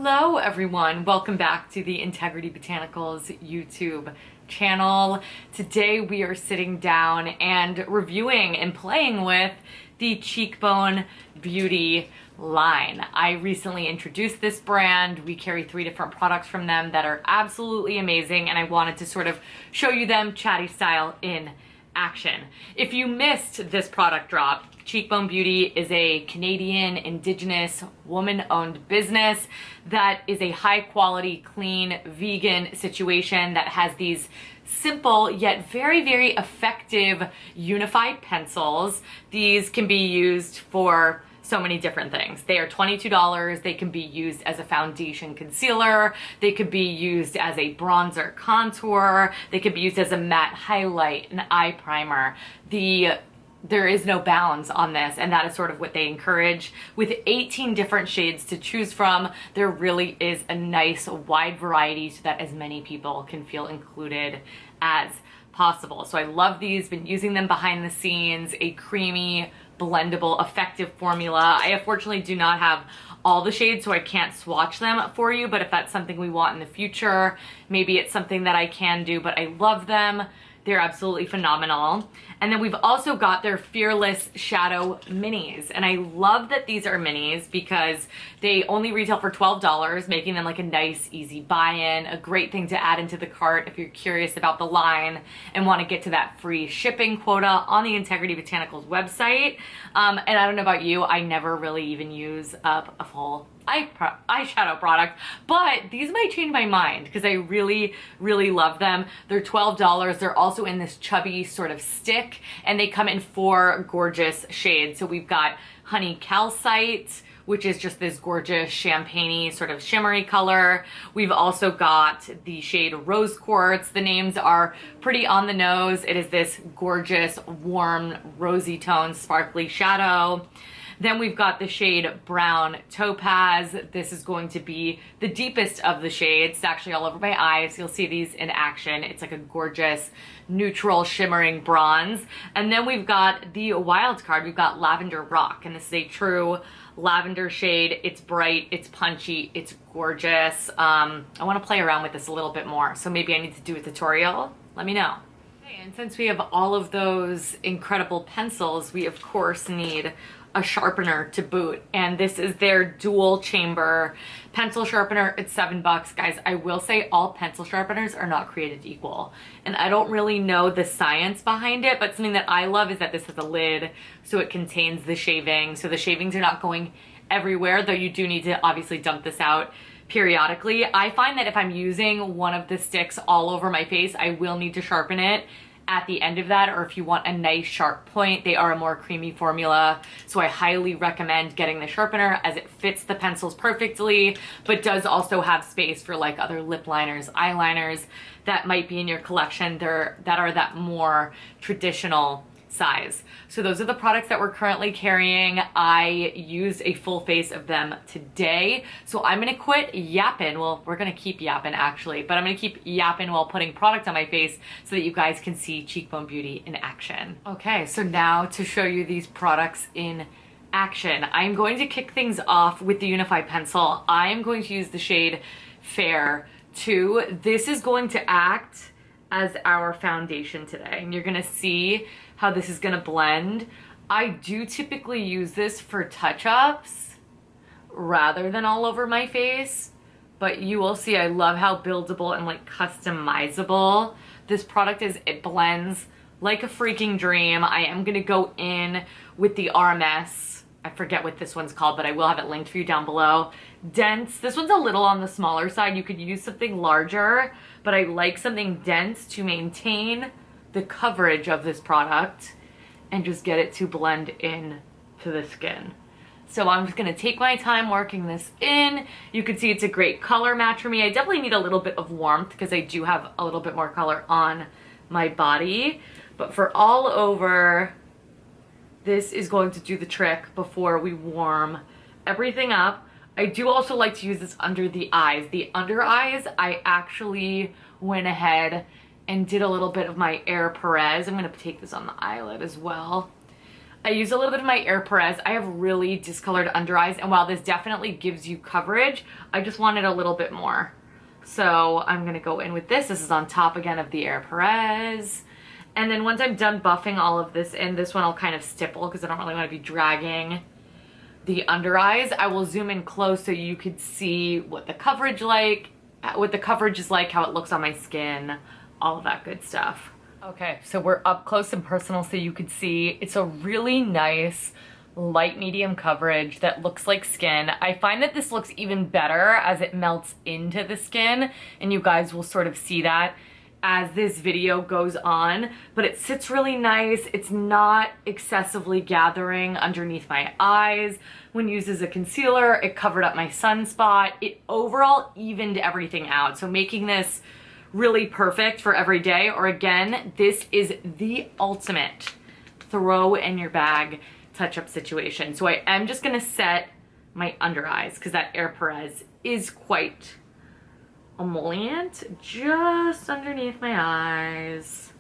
Hello everyone, welcome back to the Integrity Botanicals YouTube channel. Today we are sitting down and reviewing and playing with the Cheekbone Beauty line. I recently introduced this brand. We carry 3 different products from them that are absolutely amazing, and I wanted to sort of show you them chatty style in action. If you missed this product drop, Cheekbone Beauty is a Canadian Indigenous woman-owned business that is a high-quality, clean, vegan situation that has these simple yet very, very effective unified pencils. These can be used for so many different things. They are $22. They can be used as a foundation concealer. They could be used as a bronzer contour. They could be used as a matte highlight, an eye primer. There is no bounds on this, and that is sort of what they encourage. With 18 different shades to choose from, there really is a nice wide variety so that as many people can feel included as possible. So I love these, been using them behind the scenes, a creamy, blendable, effective formula. I unfortunately do not have all the shades, so I can't swatch them for you, but if that's something we want in the future, maybe it's something that I can do, but I love them. They're absolutely phenomenal. And then we've also got their Fearless Shadow Minis. And I love that these are minis because they only retail for $12, making them like a nice, easy buy-in, a great thing to add into the cart if you're curious about the line and want to get to that free shipping quota on the Integrity Botanicals website. And I don't know about you, I never really even use up a full eyeshadow product, but these might change my mind because I really, really love them. They're $12. They're also in this chubby sort of stick, and they come in 4 gorgeous shades. So we've got Honey Calcite, which is just this gorgeous champagne-y sort of shimmery color. We've also got the shade Rose Quartz. The names are pretty on the nose. It is this gorgeous, warm, rosy tone, sparkly shadow. Then we've got the shade Brown Topaz. This is going to be the deepest of the shades. It's actually all over my eyes. You'll see these in action. It's like a gorgeous, neutral, shimmering bronze. And then we've got the wild card. We've got Lavender Rock, and this is a true lavender shade. It's bright, it's punchy, it's gorgeous. I want to play around with this a little bit more, so maybe I need to do a tutorial. Let me know. Okay, and since we have all of those incredible pencils, we of course need a sharpener to boot, and this is their dual chamber pencil sharpener. It's $7. Guys, I will say all pencil sharpeners are not created equal, and I don't really know the science behind it, but something that I love is that this has a lid so it contains the shavings, so the shavings are not going everywhere, though you do need to obviously dump this out periodically. I find that if I'm using one of the sticks all over my face, I will need to sharpen it at the end of that, or if you want a nice sharp point. They are a more creamy formula, so I highly recommend getting the sharpener as it fits the pencils perfectly, but does also have space for like other lip liners, eyeliners that might be in your collection that are that more traditional size. So those are the products that we're currently carrying. I used a full face of them today, so I'm gonna quit yapping. Well, we're gonna keep yapping actually, but I'm gonna keep yapping while putting product on my face so that you guys can see Cheekbone Beauty in action. Okay, so now to show you these products in action, I'm going to kick things off with the Unified Pencil. I am going to use the shade Fair 2. This is going to act as our foundation today, and you're gonna see how this is gonna blend. I do typically use this for touch-ups rather than all over my face, but you will see I love how buildable and like customizable this product is. It blends like a freaking dream. I am gonna go in with the RMS, I forget what this one's called, but I will have it linked for you down below. Dense. This one's a little on the smaller side. You could use something larger, but I like something dense to maintain the coverage of this product and just get it to blend in to the skin. So I'm just gonna take my time working this in. You can see it's a great color match for me. I definitely need a little bit of warmth because I do have a little bit more color on my body, but for all over, this is going to do the trick before we warm everything up. I do also like to use this under the eyes. The under eyes, I actually went ahead and did a little bit of my Air Perez. I'm gonna take this on the eyelid as well. I use a little bit of my Air Perez. I have really discolored under eyes, and while this definitely gives you coverage, I just wanted a little bit more. So I'm gonna go in with this. This is on top again of the Air Perez. And then once I'm done buffing all of this in, this one I'll kind of stipple because I don't really want to be dragging the under eyes. I will zoom in close so you could see what the coverage is like, how it looks on my skin, all of that good stuff. Okay, so we're up close and personal so you could see. It's a really nice light medium coverage that looks like skin. I find that this looks even better as it melts into the skin, and you guys will sort of see that as this video goes on, but it sits really nice. It's not excessively gathering underneath my eyes. When used as a concealer, it covered up my sunspot. It overall evened everything out. So making this really perfect for every day, or again, this is the ultimate throw in your bag touch-up situation. So I am just gonna set my under eyes because that Air Perez is quite emollient just underneath my eyes.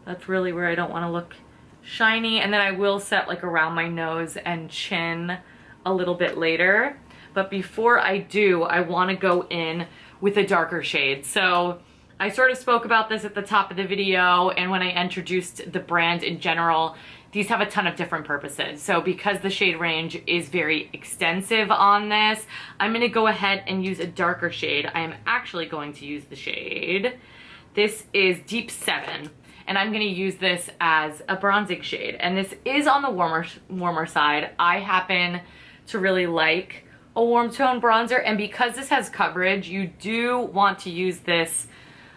That's really where I don't want to look shiny. And then I will set like around my nose and chin a little bit later. But before I do, I want to go in with a darker shade. So I sort of spoke about this at the top of the video, and when I introduced the brand in general, these have a ton of different purposes. So because the shade range is very extensive on this, I'm gonna go ahead and use a darker shade. I am actually going to use the shade. This is Deep 7, and I'm gonna use this as a bronzing shade. And this is on the warmer side. I happen to really like a warm tone bronzer, and because this has coverage, you do want to use this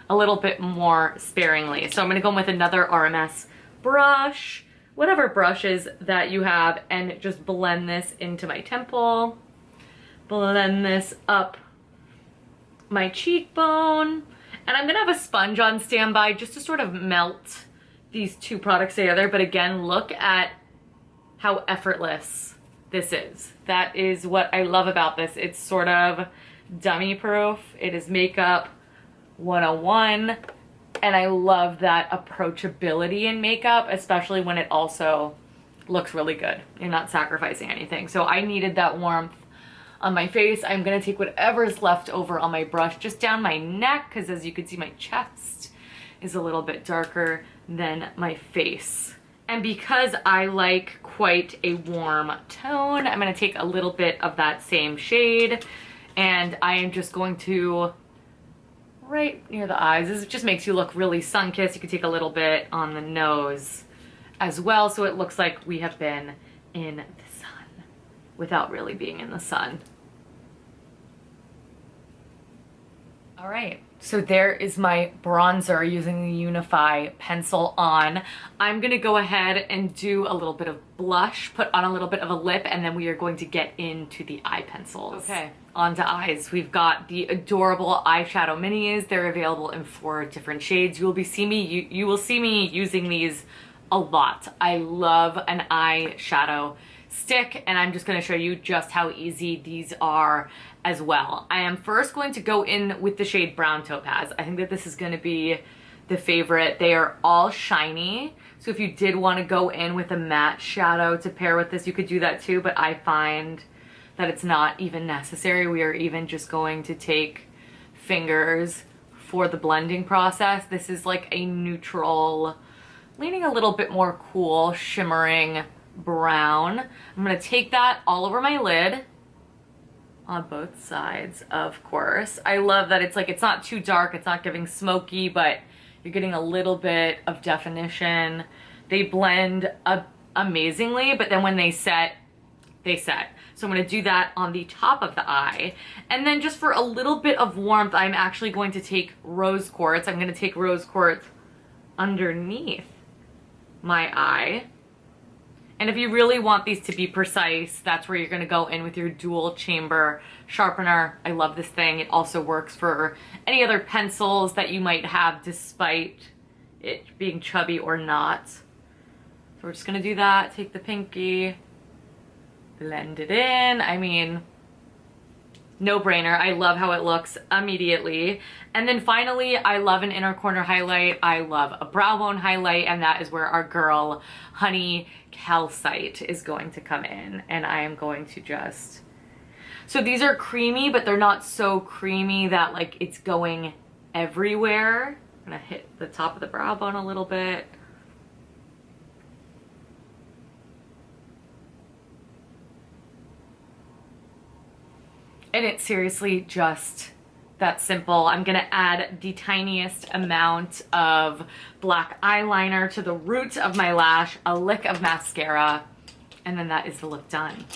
a little bit more sparingly. So I'm gonna go in with another RMS brush, whatever brushes that you have, and just blend this into my temple, blend this up my cheekbone, and I'm gonna have a sponge on standby just to sort of melt these two products together. But again, look at how effortless this is. That is what I love about this. It's sort of dummy proof. It is makeup 101. And I love that approachability in makeup, especially when it also looks really good. You're not sacrificing anything. So I needed that warmth on my face. I'm gonna take whatever is left over on my brush just down my neck, because as you can see, my chest is a little bit darker than my face. And because I like quite a warm tone, I'm gonna take a little bit of that same shade, and I am just going to right near the eyes. This just makes you look really sun-kissed. You can take a little bit on the nose as well, so it looks like we have been in the sun without really being in the sun. All right, so there is my bronzer using the Unify pencil on. I'm gonna go ahead and do a little bit of blush, put on a little bit of a lip, and then we are going to get into the eye pencils. Okay, on to eyes. We've got the adorable eyeshadow minis. They're available in 4 different shades. You will see me using these a lot. I love an eyeshadow stick, and I'm just gonna show you just how easy these are as well. I am first going to go in with the shade Brown Topaz. I think that this is gonna be the favorite. They are all shiny, so if you did want to go in with a matte shadow to pair with this, you could do that too, but I find that it's not even necessary. We are even just going to take fingers for the blending process. This is like a neutral, leaning a little bit more cool, shimmering brown. I'm gonna take that all over my lid on both sides, of course. I love that it's not too dark, it's not giving smoky, but you're getting a little bit of definition. They blend amazingly, but then when they set, they set. So I'm gonna do that on the top of the eye. And then just for a little bit of warmth, I'm actually going to take rose quartz. I'm gonna take rose quartz underneath my eye. And if you really want these to be precise, that's where you're gonna go in with your dual chamber sharpener. I love this thing. It also works for any other pencils that you might have, despite it being chubby or not. So we're just gonna do that, take the pinky, blend it in. I mean, No brainer. I love how it looks immediately. And then finally, I love an inner corner highlight. I love a brow bone highlight, and that is where our girl Honey Calcite is going to come in. And I am going to just... So these are creamy, but they're not so creamy that like it's going everywhere. I'm gonna hit the top of the brow bone a little bit. And it's seriously just that simple. I'm gonna add the tiniest amount of black eyeliner to the root of my lash, a lick of mascara, and then that is the look done.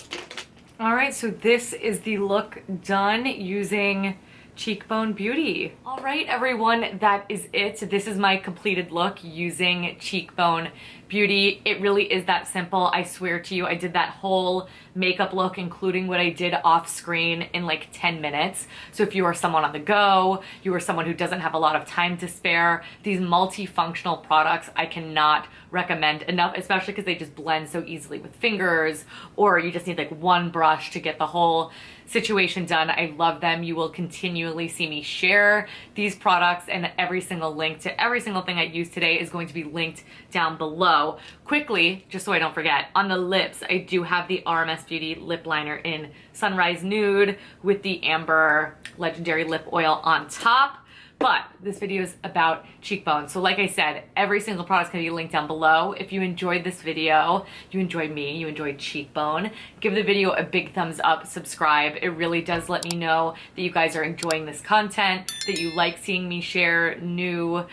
All right, so this is the look done using Cheekbone Beauty. All right, everyone, that is it. This is my completed look using Cheekbone Beauty. It really is that simple. I swear to you, I did that whole makeup look, including what I did off screen, in like 10 minutes. So if you are someone on the go, you are someone who doesn't have a lot of time to spare, these multifunctional products I cannot recommend enough, especially because they just blend so easily with fingers, or you just need like one brush to get the whole situation done. I love them. You will continually see me share these products, and every single link to every single thing I used today is going to be linked down below. Quickly, just so I don't forget, on the lips, I do have the RMS Beauty lip liner in Sunrise Nude with the Amber Legendary Lip Oil on top. But this video is about cheekbones. So like I said, every single product's gonna be linked down below. If you enjoyed this video, you enjoyed me, you enjoyed Cheekbone, give the video a big thumbs up, subscribe. It really does let me know that you guys are enjoying this content, that you like seeing me share new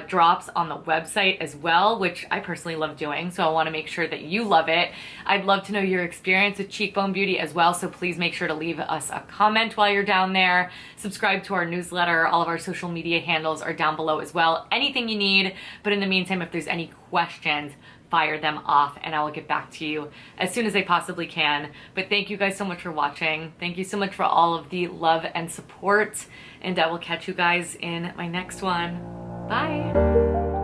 drops on the website as well, which I personally love doing, so I want to make sure that you love it. I'd love to know your experience with Cheekbone Beauty as well, so please make sure to leave us a comment while you're down there. Subscribe to our newsletter. All of our social media handles are down below as well. Anything you need, but in the meantime, if there's any questions, fire them off and I will get back to you as soon as I possibly can. But thank you guys so much for watching. Thank you so much for all of the love and support, and I will catch you guys in my next one. Bye.